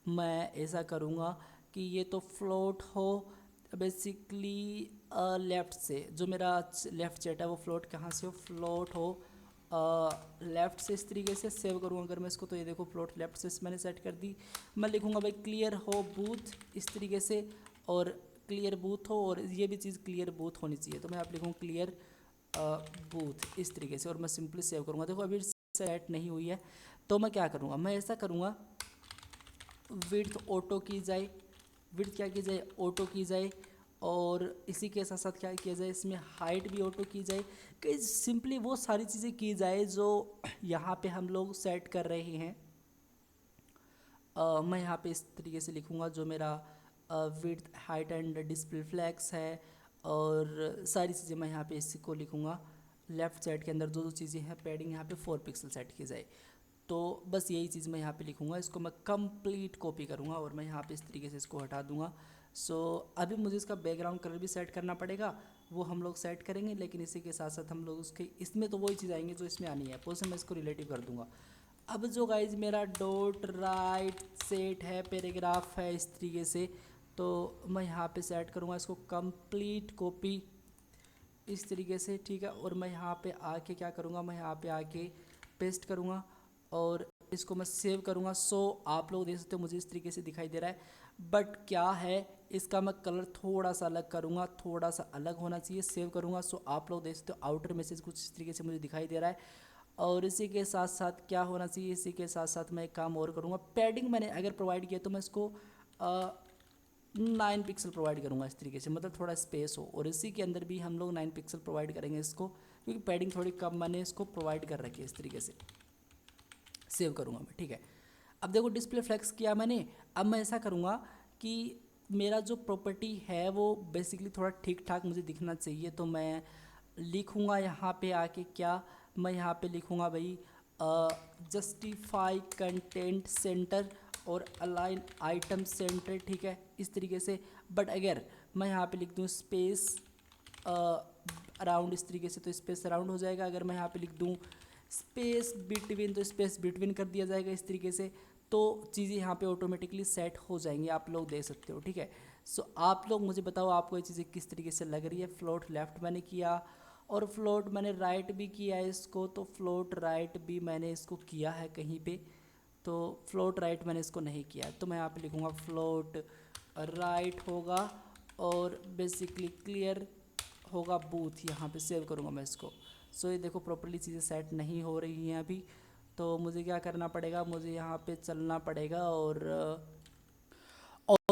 मैं ऐसा करूँगा कि ये तो फ्लोट हो बेसिकली लेफ़्ट से, जो मेरा लेफ़्ट चैट है वो फ्लोट कहाँ से हो, फ्लोट हो लेफ़्ट से, इस तरीके से सेव करूँगा अगर मैं इसको। तो ये देखो फ्लोट लेफ़्ट से मैंने सेट कर दी। मैं लिखूँगा भाई क्लियर हो बूथ इस तरीके से, और क्लियर बूथ हो, और ये भी चीज़ क्लियर बूथ होनी चाहिए। तो मैं आप लिखूँ क्लियर बूथ इस तरीके से, और मैं सिंपली सेव करूँगा। देखो अभी सेट नहीं हुई है, तो मैं क्या करूँगा, मैं ऐसा करूँगा विड्थ ऑटो की जाए, विड्थ क्या की जाए, ऑटो की जाए। और इसी के साथ साथ क्या किया जाए, इसमें हाइट भी ऑटो की जाए, कि सिंपली वो सारी चीज़ें की जाए जो यहाँ पे हम लोग सेट कर रहे हैं। मैं यहाँ पे इस तरीके से लिखूँगा जो मेरा width height and display flex है, और सारी चीज़ें मैं यहाँ पे इसको लिखूँगा। लेफ़्ट साइड के अंदर जो जो चीज़ें हैं पैडिंग यहाँ पे 4 पिक्सल सेट की जाए, तो बस यही चीज़ मैं यहाँ पे लिखूँगा। इसको मैं कंप्लीट कॉपी करूँगा और मैं यहाँ पे इस तरीके से इसको हटा दूँगा। सो अभी मुझे इसका बैकग्राउंड कलर भी सेट करना पड़ेगा, वो हम लोग सेट करेंगे, लेकिन इसी के साथ साथ हम लोग उसके इसमें तो वही चीज़ आएंगे जो इसमें आनी है, उससे मैं इसको रिलेटिव कर दूँगा। अब जो गाइज मेरा डॉट राइट सेट है, पैराग्राफ है इस तरीके से, तो मैं यहाँ पे सेट करूँगा इसको कंप्लीट कॉपी इस तरीके से, ठीक है। और मैं यहाँ पे आके क्या करूँगा, मैं यहाँ पे आके पेस्ट करूँगा और इसको मैं सेव करूँगा। सो आप लोग देख सकते हो मुझे इस तरीके से दिखाई दे रहा है, बट क्या है इसका मैं कलर थोड़ा सा अलग करूँगा, थोड़ा सा अलग होना चाहिए। सेव करूँगा, सो आप लोग देख सकते हो आउटर मैसेज कुछ इस तरीके से मुझे दिखाई दे रहा है। और इसी के साथ साथ क्या होना चाहिए, इसी के साथ साथ मैं एक काम और करूँगा, पैडिंग मैंने अगर प्रोवाइड किया तो मैं इसको 9 पिक्सल प्रोवाइड करूँगा इस तरीके से, मतलब थोड़ा स्पेस हो। और इसी के अंदर भी हम लोग 9 पिक्सल प्रोवाइड करेंगे इसको, क्योंकि पैडिंग थोड़ी कम मैंने इसको प्रोवाइड कर रखी है इस तरीके से। सेव करूँगा मैं, ठीक है। अब देखो डिस्प्ले फ्लेक्स किया मैंने। अब मैं ऐसा करूँगा कि मेरा जो प्रॉपर्टी है वो बेसिकली थोड़ा ठीक ठाक मुझे दिखना चाहिए, तो मैं लिखूँगा यहाँ पे आके क्या, मैं यहाँ पे लिखूँगा भाई जस्टिफाई कंटेंट सेंटर और अलाइन आइटम सेंटर, ठीक है, इस तरीके से। बट अगर मैं यहाँ पे लिख दूँ स्पेस अराउंड इस तरीके से, तो स्पेस अराउंड हो जाएगा। अगर मैं यहाँ पे लिख दूँ स्पेस बिटवीन, तो स्पेस बिटवीन कर दिया जाएगा इस तरीके से, तो चीज़ें यहाँ पे ऑटोमेटिकली सेट हो जाएंगी, आप लोग देख सकते हो, ठीक है। सो आप लोग मुझे बताओ आपको ये चीज़ें किस तरीके से लग रही है। फ्लोट लेफ़्ट मैंने किया और फ्लोट मैंने राइट भी किया है इसको, तो फ्लोट राइट भी मैंने इसको किया है कहीं पे, तो फ्लोट राइट मैंने इसको नहीं किया, तो मैं यहाँ पे लिखूँगा फ्लोट राइट होगा और बेसिकली क्लियर होगा बूथ, यहाँ पे सेव करूँगा मैं इसको। सो ये देखो प्रॉपर्ली चीज़ें सेट नहीं हो रही हैं अभी, तो मुझे क्या करना पड़ेगा, मुझे यहाँ पे चलना पड़ेगा। और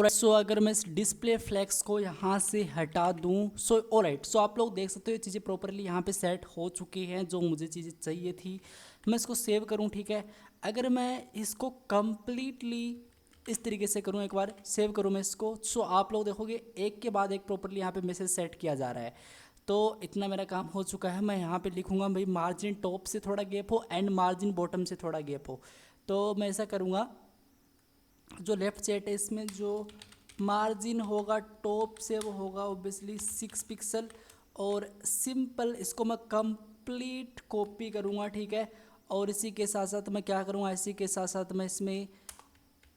सो अगर मैं इस डिस्प्ले फ्लेक्स को यहाँ से हटा दूँ, सो ऑलराइट, सो आप लोग देख सकते हो ये चीज़ें प्रॉपरली यहाँ पे सेट हो चुकी हैं जो मुझे चीज़ें चाहिए थी। मैं इसको सेव करूँ, ठीक है। अगर मैं इसको कम्प्लीटली इस तरीके से करूँ, एक बार सेव करूँ मैं इसको, सो आप लोग देखोगे एक के बाद एक प्रॉपरली यहाँ पे मैसेज सेट किया जा रहा है। तो इतना मेरा काम हो चुका है। मैं यहाँ पे लिखूँगा भाई मार्जिन टॉप से थोड़ा गैप हो एंड मार्जिन बॉटम से थोड़ा गैप हो, तो मैं ऐसा करूँगा जो लेफ़्ट सेट है इसमें जो मार्जिन होगा टॉप से वो होगा ओब्वियसली 6 पिक्सल, और सिंपल इसको मैं कंप्लीट कॉपी करूँगा, ठीक है। और इसी के साथ साथ मैं क्या करूँगा, इसी के साथ साथ मैं इसमें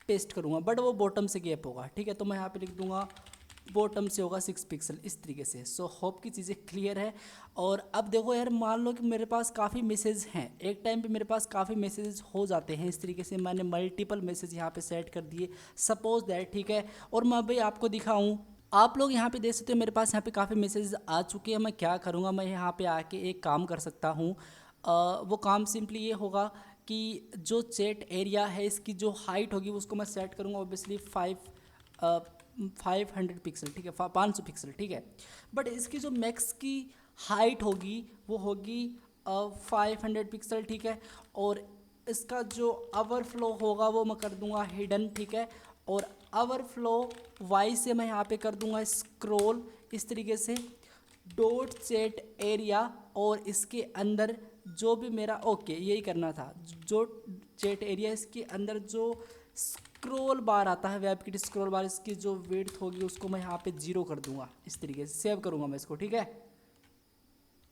पेस्ट करूँगा, बट वो बॉटम से गैप होगा, ठीक है। तो मैं यहाँ पे लिख दूँगा बॉटम से होगा 6 पिक्सल इस तरीके से। सो होप की चीज़ें क्लियर है। और अब देखो यार, मान लो कि मेरे पास काफ़ी मैसेज हैं, एक टाइम पे मेरे पास काफ़ी मैसेज हो जाते हैं इस तरीके से, मैंने मल्टीपल मैसेज यहाँ पे सेट कर दिए सपोज दैट, ठीक है। और मैं भाई आपको दिखाऊँ, आप लोग यहाँ पे देख सकते हो मेरे पास यहाँ पे काफ़ी मैसेज आ चुके हैं। मैं क्या करूँगा, मैं यहाँ पे आके एक काम कर सकता हूँ, वो काम सिंपली ये होगा कि जो चैट एरिया है इसकी जो हाइट होगी उसको मैं सेट करूँगा ओब्वियसली 500 पिक्सल, ठीक है, 500 पिक्सल, ठीक है। बट इसकी जो मैक्स की हाइट होगी वो होगी 500 पिक्सल, ठीक है। और इसका जो ओवरफ्लो होगा वो मैं कर दूंगा हिडन, ठीक है। और ओवरफ्लो वाई से मैं यहाँ पे कर दूंगा स्क्रॉल इस तरीके से डॉट चैट एरिया, और इसके अंदर जो भी मेरा ओके यही करना था, जो चैट एरिया इसके अंदर जो स्क्रॉल बार आता है, वेब किट स्क्रॉल बार, इसकी जो विड्थ होगी उसको मैं यहाँ पे 0 कर दूंगा इस तरीके से, सेव करूँगा मैं इसको, ठीक है।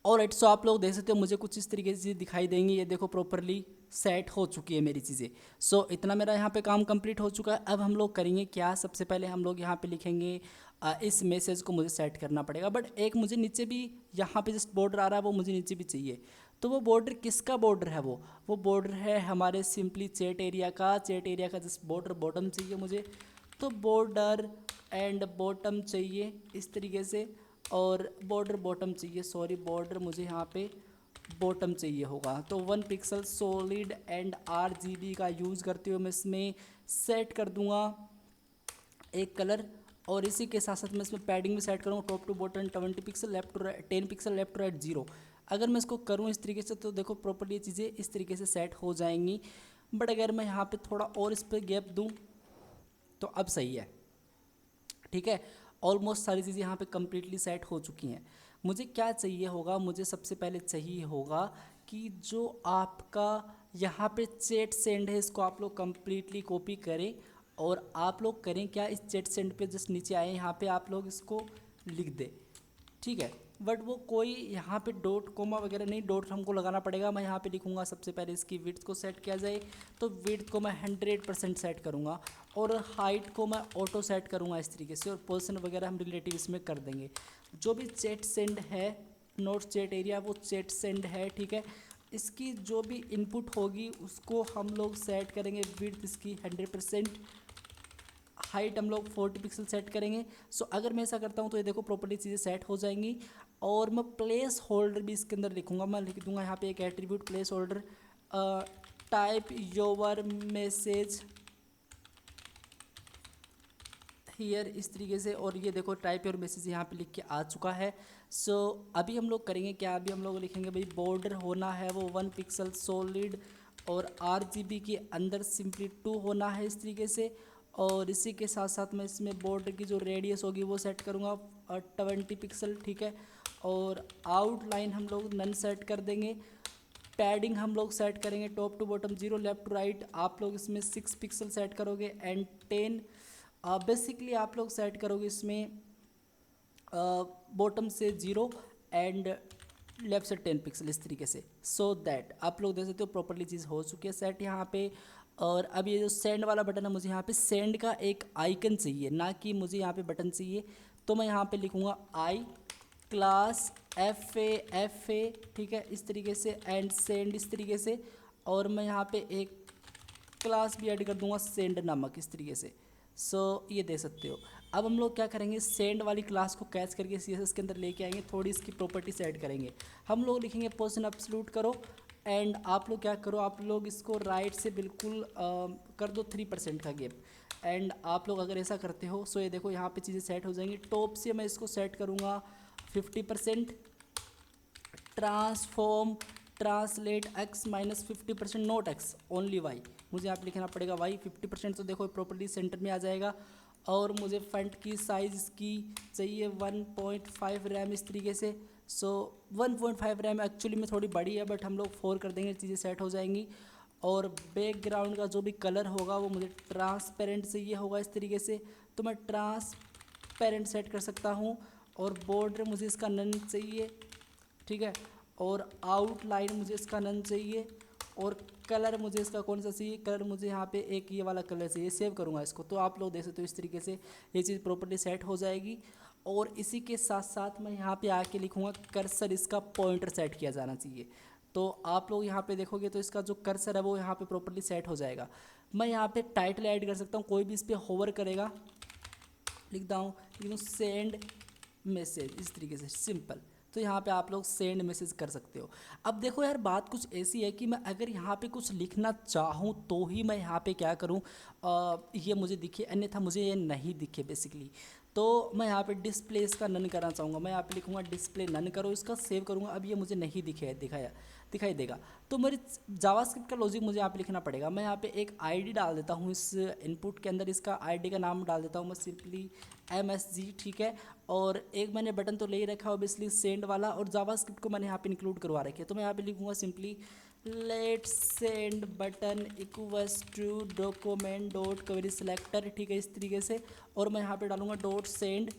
और राइट, सो आप लोग देख सकते हो मुझे कुछ इस तरीके से दिखाई देंगी, ये देखो प्रॉपरली सेट हो चुकी है मेरी चीज़ें। सो इतना मेरा यहाँ पे काम कंप्लीट हो चुका है। अब हम लोग करेंगे क्या, सबसे पहले हम लोग यहाँ पे लिखेंगे इस मैसेज को मुझे सेट करना पड़ेगा, बट एक मुझे नीचे भी यहाँ पे जस्ट बॉर्डर आ रहा है वो मुझे नीचे भी चाहिए। तो वो बॉर्डर किसका बॉर्डर है, वो बॉर्डर है हमारे सिंपली चैट एरिया का। चैट एरिया का जस्ट बॉर्डर बॉटम चाहिए मुझे, तो बॉर्डर एंड बॉटम चाहिए इस तरीके से, और बॉर्डर बॉटम चाहिए, सॉरी बॉर्डर मुझे यहाँ पे बॉटम चाहिए होगा। तो 1 पिक्सल सॉलिड एंड RGB का यूज़ करते हुए मैं इसमें सेट कर दूँगा एक कलर, और इसी के साथ साथ मैं इसमें पैडिंग भी सेट करूँगा top to bottom 20 pixel, left to right 10 pixel, left to right 0। अगर मैं इसको करूँ इस तरीके से तो देखो प्रॉपर्ली चीज़ें इस तरीके से सेट हो जाएंगी। बट अगर मैं यहाँ पे थोड़ा और इस पर गैप दूँ तो अब सही है, ठीक है। ऑलमोस्ट सारी चीज़ें यहाँ पे कम्प्लीटली सेट हो चुकी हैं। मुझे क्या चाहिए होगा, मुझे सबसे पहले चाहिए होगा कि जो आपका यहाँ पे चैट सेंड है इसको आप लोग कम्प्लीटली कॉपी करें और आप लोग करें क्या, इस चैट सेंड पे जस्ट नीचे आए, यहाँ पे आप लोग इसको लिख दें, ठीक है। बट वो कोई यहाँ पे डॉट कोमा वगैरह नहीं, डॉट हमको लगाना पड़ेगा। मैं यहाँ पे लिखूँगा सबसे पहले इसकी विड्थ को सेट किया जाए, तो विड्थ को मैं 100% सेट करूँगा और हाइट को मैं ऑटो सेट करूँगा इस तरीके से, और पोजीशन वगैरह हम रिलेटिव इसमें कर देंगे। जो भी चैट सेंड है, नोट चैट एरिया, वो चैट सेंड है, ठीक है। इसकी जो भी इनपुट होगी उसको हम लोग सेट करेंगे, विड्थ इसकी 100%, हाइट हम लोग 40 पिक्सल सेट करेंगे। सो अगर मैं ऐसा करता हूँ तो ये देखो प्रॉपर्टी चीज़ें सेट हो जाएंगी। और मैं प्लेस होल्डर भी इसके अंदर लिखूँगा, मैं लिख दूँगा यहाँ पे एक attribute place holder, type your message here, इस तरीके से। और ये देखो टाइप योर मैसेज यहाँ पे लिख के आ चुका है। सो अभी हम लोग करेंगे क्या, अभी हम लोग लिखेंगे भाई बॉर्डर होना है वो 1 पिक्सल सॉलिड, और RGB के अंदर सिंपली 2 होना है इस तरीके से। और इसी के साथ साथ मैं इसमें बॉर्डर की जो रेडियस होगी वो सेट करूँगा 20 पिक्सल, ठीक है। और आउटलाइन हम लोग नन सेट कर देंगे। पैडिंग हम लोग सेट करेंगे top to bottom 0, left to right आप लोग इसमें 6 पिक्सल सेट करोगे, एंड 10 बेसिकली आप लोग सेट करोगे इसमें बॉटम से 0 एंड लेफ्ट से 10 पिक्सल इस तरीके से। सो दैट आप लोग देख सकते हो प्रॉपर्ली चीज़ हो चुकी है सेट यहाँ पे। और अब ये जो सेंड वाला बटन है, मुझे यहाँ पे सेंड का एक आइकन चाहिए, ना कि मुझे यहाँ पे बटन चाहिए। तो मैं यहाँ पे लिखूँगा आई क्लास FA, ठीक है, इस तरीके से, एंड सेंड इस तरीके से। और मैं यहाँ पे एक क्लास भी ऐड कर दूंगा सेंड नामक इस तरीके से। सो ये दे सकते हो। अब हम लोग क्या करेंगे, सेंड वाली क्लास को कैच करके CSS के अंदर लेके आएंगे, थोड़ी इसकी प्रॉपर्टीज ऐड करेंगे। हम लोग लिखेंगे पोजीशन एब्सोल्यूट करो, एंड आप लोग क्या करो, आप लोग इसको राइट से बिल्कुल कर दो 3% का गैप। एंड आप लोग अगर ऐसा करते हो सो ये देखो यहाँ पे चीज़ें सेट हो जाएंगी। टॉप से मैं इसको सेट करूँगा 50%, transform translate x -50%, note x only y, मुझे यहाँ पे लिखना पड़ेगा y 50%। तो देखो प्रॉपर्टी सेंटर में आ जाएगा। और मुझे फंट की साइज़ इसकी चाहिए 1.5 रैम इस तरीके से। सो 1.5 रैम एक्चुअली में थोड़ी बड़ी है, बट हम लोग 4 कर देंगे, चीज़ें सेट हो जाएंगी। और बैकग्राउंड का जो भी कलर होगा वो मुझे ट्रांसपेरेंट से ये होगा इस तरीके से, तो मैं ट्रांसपेरेंट सेट कर सकता हूँ। और बॉर्डर मुझे इसका नन चाहिए, ठीक है। और आउटलाइन मुझे इसका नन चाहिए। और कलर मुझे इसका कौन सा चाहिए, कलर मुझे यहाँ पे एक ये वाला कलर चाहिए, सेव करूँगा इसको। तो आप लोग देख सकते हो इस तरीके से ये चीज़ प्रॉपर्टी सेट हो जाएगी। और इसी के साथ साथ मैं यहाँ पे आके लिखूँगा कर्सर, इसका पॉइंटर सेट किया जाना चाहिए। तो आप लोग यहाँ पे देखोगे तो इसका जो कर्सर है वो यहाँ पे प्रॉपर्ली सेट हो जाएगा। मैं यहाँ पे टाइटल ऐड कर सकता हूँ, कोई भी इस पर होवर करेगा, लिख दूँ सेंड मैसेज इस तरीके से सिंपल। तो यहाँ पे आप लोग सेंड मैसेज कर सकते हो। अब देखो यार बात कुछ ऐसी है कि मैं अगर यहाँ पे कुछ लिखना चाहूँ तो ही मैं यहाँ पे क्या करूँ, ये मुझे दिखे, अन्यथा मुझे ये नहीं दिखे बेसिकली। तो मैं यहाँ पे डिस्प्ले इसका नन करना चाहूँगा, मैं यहाँ पे लिखूँगा डिस्प्ले नन करो, इसका सेव करूँगा। अब ये मुझे नहीं दिखाई देगा। तो मेरी जावास्क्रिप्ट का लॉजिक मुझे यहाँ पे लिखना पड़ेगा। मैं यहाँ पे एक आईडी डाल देता हूँ इस इनपुट के अंदर, इसका आईडी का नाम डाल देता हूँ मैं सिंपली MSG, ठीक है। और एक मैंने बटन तो ले ही रखा है ऑब्वियसली सेंड वाला, और जावास्क्रिप्ट को मैंने यहाँ पे इंक्लूड करवा रखी है। तो मैं यहाँ पे लिखूँगा simply let send button equals to document dot query selector, ठीक है, इस तरीके से। और मैं यहाँ पे डालूँगा डॉट सेंड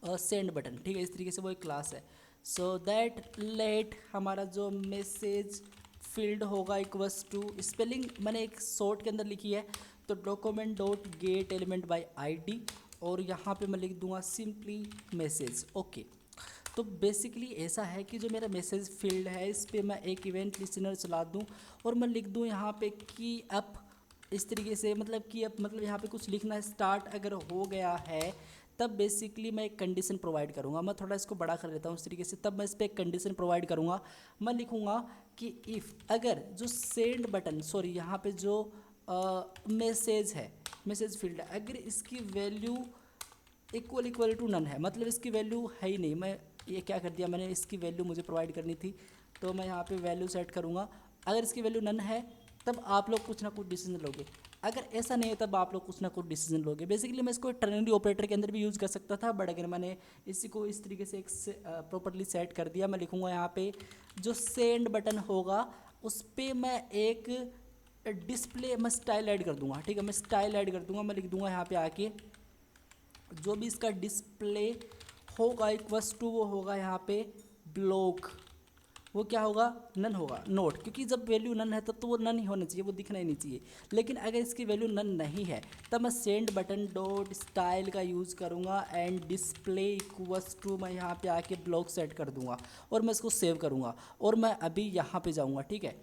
सेंड बटन, ठीक है, इस तरीके से वो एक क्लास है। सो दैट लेट हमारा जो मैसेज फील्ड होगा इक्वल्स टू, स्पेलिंग मैंने एक शॉर्ट के अंदर लिखी है, तो document dot gate element by ID, और यहाँ पे मैं लिख दूंगा सिंपली मैसेज, ओके। तो बेसिकली ऐसा है कि जो मेरा मैसेज फील्ड है इस पर मैं एक इवेंट लिसनर चला दूँ, और मैं लिख दूँ यहाँ पे की अप इस तरीके से, मतलब कि अप मतलब यहाँ पे कुछ लिखना स्टार्ट अगर हो गया है तब बेसिकली मैं एक कंडीशन प्रोवाइड करूँगा। मैं थोड़ा इसको बड़ा कर लेता हूँ इस तरीके से, तब मैं इस पर एक कंडीशन प्रोवाइड करूँगा। मैं लिखूँगा कि इफ़ अगर जो सेंड बटन यहाँ पे जो मैसेज है, मैसेज फील्ड है, अगर इसकी वैल्यू इक्वल टू नन है, मतलब इसकी वैल्यू है ही नहीं, मैं ये क्या कर दिया मैंने, इसकी वैल्यू मुझे प्रोवाइड करनी थी, तो मैं यहाँ पे वैल्यू सेट करूँगा। अगर इसकी वैल्यू नन है तब आप लोग कुछ ना कुछ डिसीजन लोगे। अगर ऐसा नहीं है तब आप लोग कुछ ना कुछ डिसीजन लोगे। बेसिकली मैं इसको टर्नरी ऑपरेटर के अंदर भी यूज़ कर सकता था, बट अगर मैंने इसी को इस तरीके से एक प्रॉपरली सेट कर दिया, मैं लिखूँगा यहाँ पे जो सेंड बटन होगा उस पर मैं एक डिस्प्ले मैं स्टाइल ऐड कर दूंगा। ठीक है, मैं स्टाइल ऐड कर दूंगा, मैं लिख दूंगा यहाँ पे आके जो भी इसका डिस्प्ले होगा इक्वस टू वो होगा यहाँ पे ब्लॉक। वो क्या होगा, नन होगा, नोट, क्योंकि जब वैल्यू नन है तब तो वो नन ही होना चाहिए, वो दिखना ही नहीं चाहिए। लेकिन अगर इसकी वैल्यू नन नहीं है तब मैं सेंड बटन डॉट स्टाइल का यूज़ करूँगा एंड डिस्प्ले इक्वस टू मैं यहाँ पे आके ब्लॉक सेट कर दूँगा और मैं इसको सेव करूँगा और मैं अभी यहाँ पे जाऊँगा। ठीक है,